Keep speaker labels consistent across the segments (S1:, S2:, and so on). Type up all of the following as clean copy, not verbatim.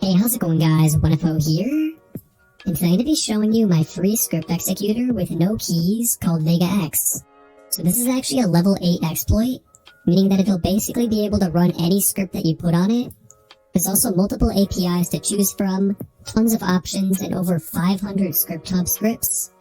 S1: Hey, how's it going guys? 1FO here, and today I'm going to be showing you my free script executor with no keys called Vega X. So this is actually a level 8 exploit, meaning that it'll basically be able to run any script that you put on it. There's also multiple APIs to choose from, tons of options, and over 500 script hub scripts.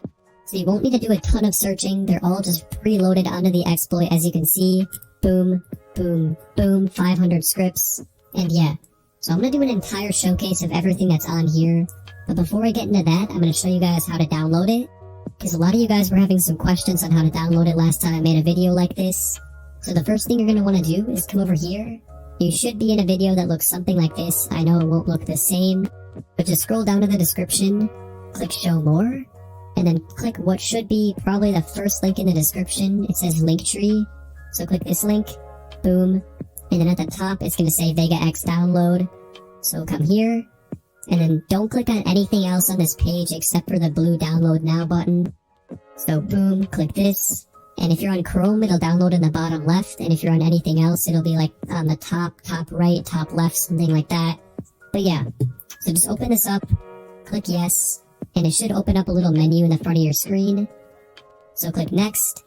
S1: So you won't need to do a ton of searching, they're all just preloaded onto the exploit as you can see. Boom, boom, boom, 500 scripts, and yeah. So I'm going to do an entire showcase of everything that's on here, but before I get into that, I'm going to show you guys how to download it, because a lot of you guys were having some questions on how to download it last time I made a video like this. So the first thing you're going to want to do is come over here. You should be in a video that looks something like this. I know it won't look the same, but just scroll down to the description, click show more, and then click what should be probably the first link in the description. It says Linktree, so click this link, boom. And then at the top, it's going to say Vega X download. So come here, and then don't click on anything else on this page except for the blue download now button. So boom, click this. And if you're on Chrome, it'll download in the bottom left. And if you're on anything else, it'll be like on the top right, top left, something like that. But yeah, so just open this up, click yes, and it should open up a little menu in the front of your screen. So click next,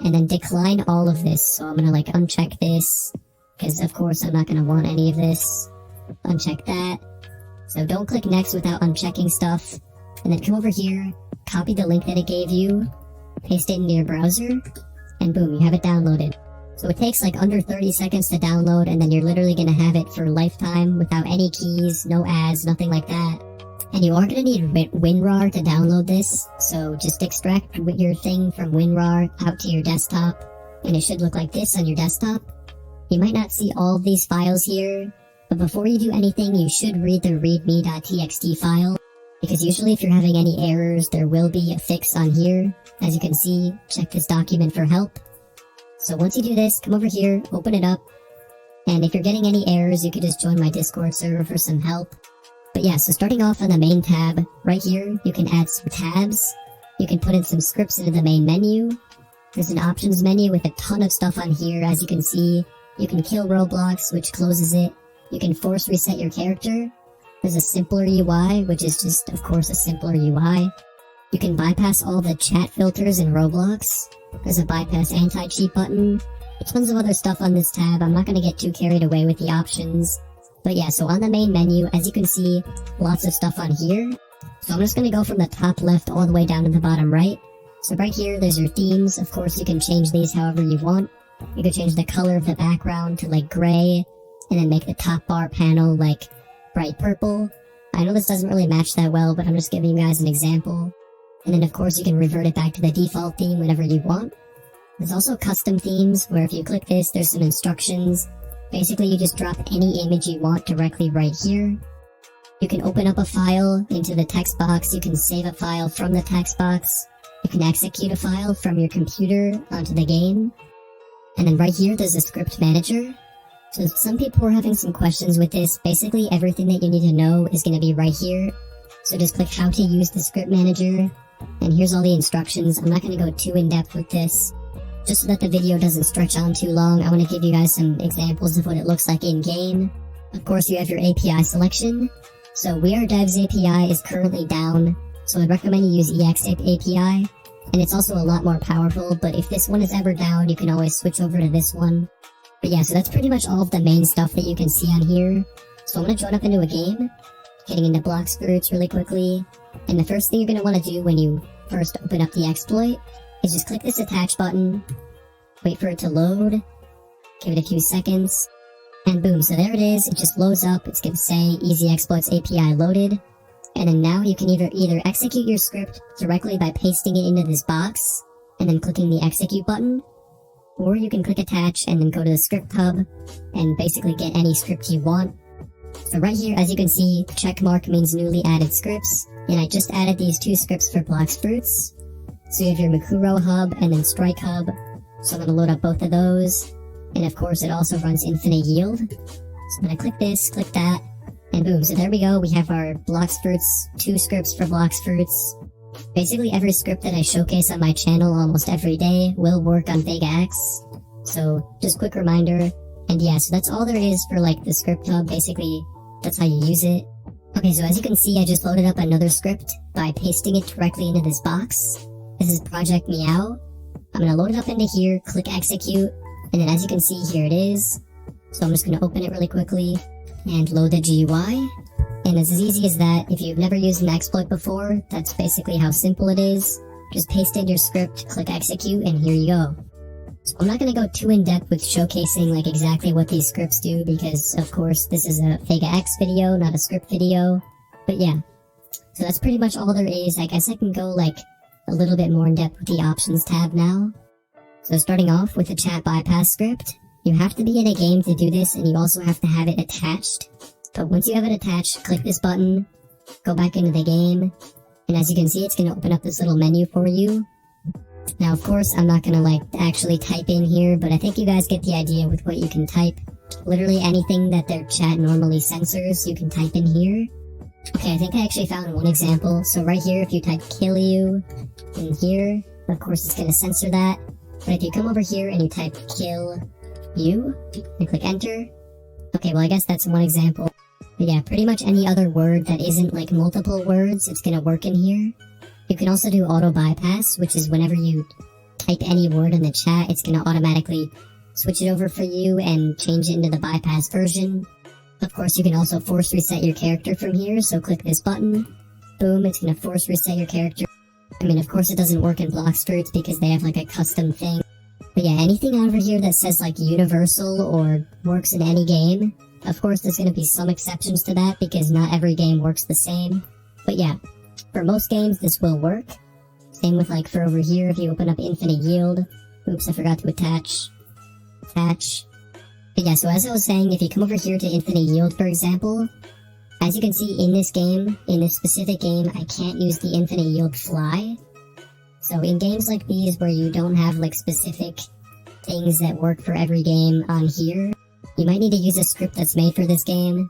S1: and then decline all of this. So I'm going to like uncheck this, because of course I'm not going to want any of this. Uncheck that. So don't click next without unchecking stuff. And then come over here, copy the link that it gave you, paste it into your browser, and boom, you have it downloaded. So it takes like under 30 seconds to download, and then you're literally going to have it for lifetime without any keys, no ads, nothing like that. And you are going to need WinRAR to download this, so just extract your thing from WinRAR out to your desktop, and it should look like this on your desktop. You might not see all of these files here, but before you do anything, you should read the readme.txt file, because usually if you're having any errors, there will be a fix on here. As you can see, check this document for help. So once you do this, come over here, open it up, and if you're getting any errors, you can just join my Discord server for some help. But yeah, so starting off on the main tab, right here, you can add some tabs. You can put in some scripts into the main menu. There's an options menu with a ton of stuff on here, as you can see. You can kill ROBLOX, which closes it. You can force reset your character. There's a simpler UI, which is just, of course, a simpler UI. You can bypass all the chat filters in ROBLOX. There's a bypass anti-cheat button. Tons of other stuff on this tab. I'm not going to get too carried away with the options. But yeah, so on the main menu, as you can see, lots of stuff on here. So I'm just going to go from the top left all the way down to the bottom right. So right here, there's your themes. Of course, you can change these however you want. You can change the color of the background to like gray, and then make the top bar panel like bright purple. I know this doesn't really match that well, but I'm just giving you guys an example. And then of course you can revert it back to the default theme whenever you want. There's also custom themes, where if you click this, there's some instructions. Basically you just drop any image you want directly right here. You can open up a file into the text box, you can save a file from the text box, you can execute a file from your computer onto the game. And then right here there's a script manager. So some people were having some questions with this. Basically everything that you need to know is going to be right here. So just click how to use the script manager, and here's all the instructions. I'm not going to go too in depth with this, just so that the video doesn't stretch on too long. I want to give you guys some examples of what it looks like in game. Of course you have your API selection. So We Are Devs API is currently down, so I'd recommend you use EX API, and it's also a lot more powerful, but if this one is ever down, you can always switch over to this one. But yeah, so that's pretty much all of the main stuff that you can see on here. So I'm going to join up into a game, getting into block spirits really quickly. And the first thing you're going to want to do when you first open up the exploit is just click this attach button, wait for it to load, give it a few seconds, and boom, so there it is. It just loads up. It's going to say Easy Exploits API loaded. And then now you can either execute your script directly by pasting it into this box and then clicking the execute button, or you can click attach and then go to the script hub and basically get any script you want. So right here, as you can see, check mark means newly added scripts, and I just added these two scripts for Blox Fruits. So you have your Mikuro hub and then Strike hub, so I'm going to load up both of those. And of course it also runs infinite yield. So I'm going to click this, click that, and boom, so there we go. We have our Blox Fruits, two scripts for Blox Fruits. Basically every script that I showcase on my channel almost every day will work on Vega X. So just quick reminder, And yeah, so that's all there is for like the script hub. Basically, that's how you use it. Okay, so as you can see, I just loaded up another script by pasting it directly into this box. This is Project Meow. I'm gonna load it up into here, click execute, and then as you can see, here it is. So I'm just gonna open it really quickly and load the GUI. And it's as easy as that. If you've never used an exploit before, that's basically how simple it is. Just paste in your script, click execute, and here you go. So I'm not going to go too in-depth with showcasing like exactly what these scripts do because, of course, this is a Vega X video, not a script video. But yeah, so that's pretty much all there is. I guess I can go like a little bit more in-depth with the options tab now. So starting off with the chat bypass script, you have to be in a game to do this, and you also have to have it attached. But once you have it attached, click this button, go back into the game, and as you can see, it's going to open up this little menu for you. Now, of course, I'm not going to like actually type in here, but I think you guys get the idea with what you can type. Literally anything that their chat normally censors, you can type in here. Okay, I think I actually found one example. So right here, if you type kill you in here, of course it's going to censor that. But if you come over here and you type kill you and click enter, okay, well I guess that's one example. But yeah, pretty much any other word that isn't like multiple words, it's gonna work in here. You can also do auto bypass, which is whenever you type any word in the chat, it's gonna automatically switch it over for you and change it into the bypass version. Of course, you can also force reset your character from here, so click this button. Boom, it's gonna force reset your character. I mean, of course it doesn't work in Bloxfruits because they have like a custom thing. But yeah, anything over here that says like universal or works in any game, of course there's going to be some exceptions to that because not every game works the same. But yeah, for most games this will work. Same with like for over here, if you open up infinite yield. Oops, I forgot to attach. But yeah, so as I was saying, if you come over here to infinite yield, for example, as you can see in this game, in this specific game, I can't use the infinite yield fly. So in games like these where you don't have like specific things that work for every game on here, you might need to use a script that's made for this game.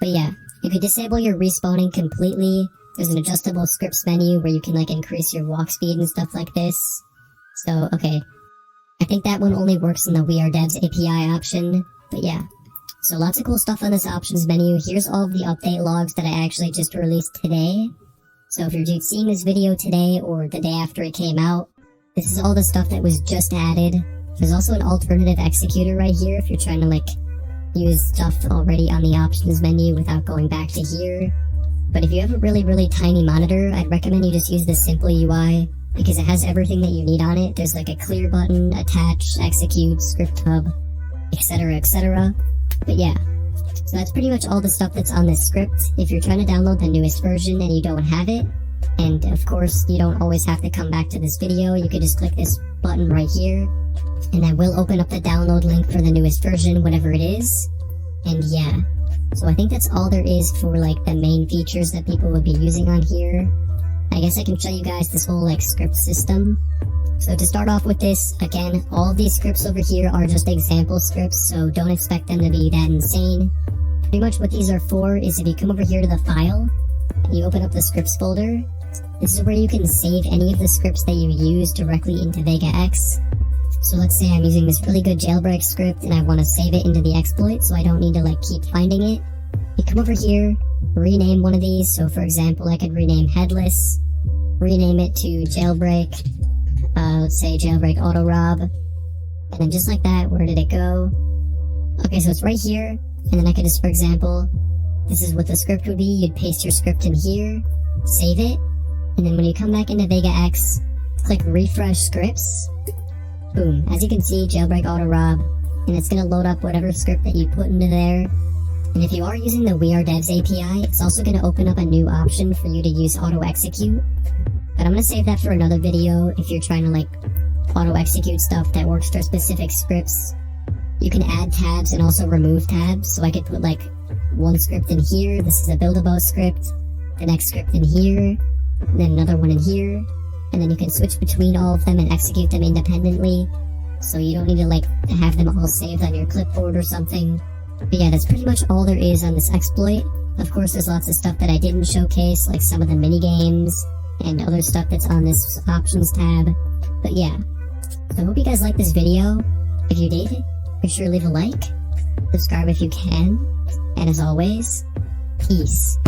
S1: But yeah, if you disable your respawning completely, there's an adjustable scripts menu where you can like increase your walk speed and stuff like this. So, okay. I think that one only works in the We Are Devs API option. But yeah. So lots of cool stuff on this options menu. Here's all of the update logs that I actually just released today. So if you're seeing this video today or the day after it came out, this is all the stuff that was just added. There's also an alternative executor right here if you're trying to like use stuff already on the options menu without going back to here. But if you have a really tiny monitor, I'd recommend you just use the simple UI because it has everything that you need on it. There's like a clear button, attach, execute, script hub, etc, etc. But yeah, so that's pretty much all the stuff that's on this script. If you're trying to download the newest version and you don't have it, and of course you don't always have to come back to this video, you could just click this button right here, and that will open up the download link for the newest version, whatever it is. And yeah, so I think that's all there is for like the main features that people would be using on here. I guess I can show you guys this whole like script system. So to start off with this, again, all of these scripts over here are just example scripts, so don't expect them to be that insane. Pretty much what these are for is if you come over here to the file, and you open up the scripts folder, this is where you can save any of the scripts that you use directly into Vega X. So let's say I'm using this really good jailbreak script and I want to save it into the exploit so I don't need to like keep finding it. You come over here, rename one of these, so for example I could rename headless, rename it to jailbreak, let's say jailbreak auto rob, and then just like that, where did it go? Okay, so it's right here, and then I could just, for example, this is what the script would be. You'd paste your script in here, save it, and then when you come back into Vega X, click refresh scripts. Boom, as you can see, jailbreak auto rob, and it's gonna load up whatever script that you put into there. And if you are using the We Are Devs API, it's also gonna open up a new option for you to use auto execute. But I'm gonna save that for another video if you're trying to like auto execute stuff that works for specific scripts. You can add tabs and also remove tabs, so I could put like one script in here, this is a build-a-boat script, the next script in here, and then another one in here, and then you can switch between all of them and execute them independently, so you don't need to like have them all saved on your clipboard or something. But yeah, that's pretty much all there is on this exploit. Of course, there's lots of stuff that I didn't showcase, like some of the mini games and other stuff that's on this options tab. But yeah, so I hope you guys liked this video. If you did, be sure to leave a like, subscribe if you can, and as always, peace.